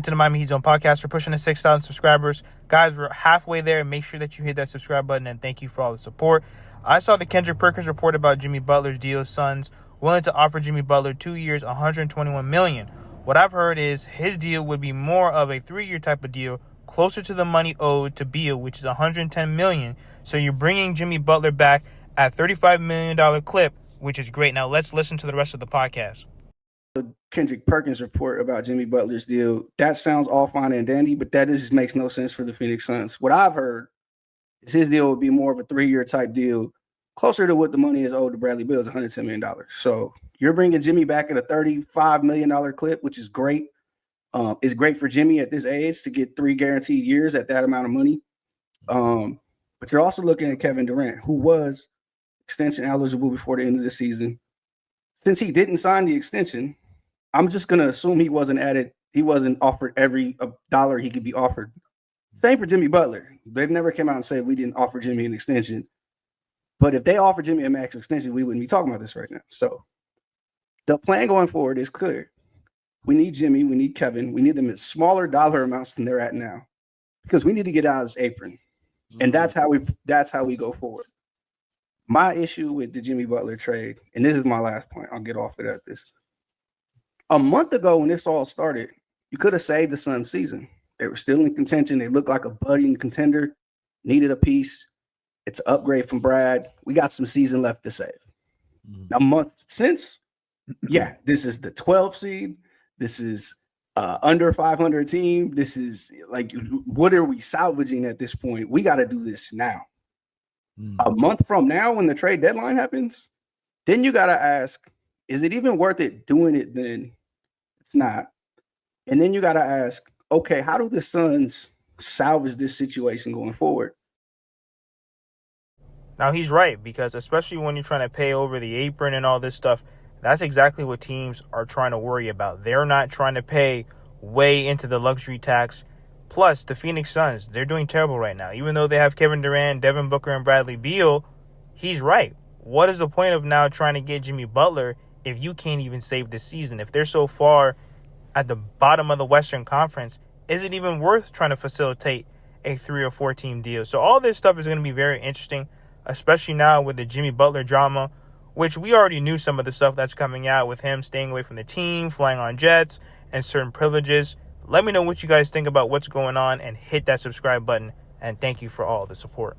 Welcome to the Miami Heat Zone podcast. We're pushing to 6,000 subscribers. Guys, we're halfway there. Make sure that you hit that subscribe button, and thank you for all the support. I saw the Kendrick Perkins report about Jimmy Butler's deal. Suns willing to offer Jimmy Butler 2 years, $121 million. What I've heard is his deal would be more of a 3-year type of deal, closer to the money owed to Beal, which is $110 million. So you're bringing Jimmy Butler back at $35 million clip, which is great. Now let's listen to the rest of the podcast. Kendrick Perkins report about Jimmy Butler's deal. That sounds all fine and dandy, but that just makes no sense for the Phoenix Suns. What I've heard is his deal would be more of a 3-year type deal, closer to what the money is owed to Bradley Beal, is $110 million. So you're bringing Jimmy back at a $35 million clip, which is great. It's great for Jimmy at this age to get 3 guaranteed years at that amount of money. But you're also looking at Kevin Durant, who was extension eligible before the end of the season. Since he didn't sign the extension, I'm just going to assume he wasn't offered every dollar he could be offered. Same for Jimmy Butler. They've never come out and said we didn't offer Jimmy an extension. But if they offered Jimmy a max extension, we wouldn't be talking about this right now. So the plan going forward is clear. We need Jimmy. We need Kevin. We need them at smaller dollar amounts than they're at now, because we need to get out of this apron. And that's how we go forward. My issue with the Jimmy Butler trade, and this is my last point, I'll get off it at this. A month ago when this all started, you could have saved the Suns season. They were still in contention. They looked like a budding contender, needed a piece. It's an upgrade from Brad. We got some season left to save. A month since, this is the 12th seed. This is under 500 team. This is like, what are we salvaging at this point? We got to do this now. A month from now, when the trade deadline happens, then you got to ask, is it even worth it doing it then? It's not. And then you got to ask, okay, how do the Suns salvage this situation going forward? Now, he's right, because especially when you're trying to pay over the apron and all this stuff, that's exactly what teams are trying to worry about. They're not trying to pay way into the luxury tax. Plus, the Phoenix Suns, they're doing terrible right now. Even though they have Kevin Durant, Devin Booker, and Bradley Beal, he's right. What is the point of now trying to get Jimmy Butler if you can't even save this season? If they're so far at the bottom of the Western Conference, is it even worth trying to facilitate a 3 or 4 team deal? So all this stuff is going to be very interesting, especially now with the Jimmy Butler drama, which we already knew some of the stuff that's coming out with him staying away from the team, flying on jets, and certain privileges. Let me know what you guys think about what's going on, and hit that subscribe button. And thank you for all the support.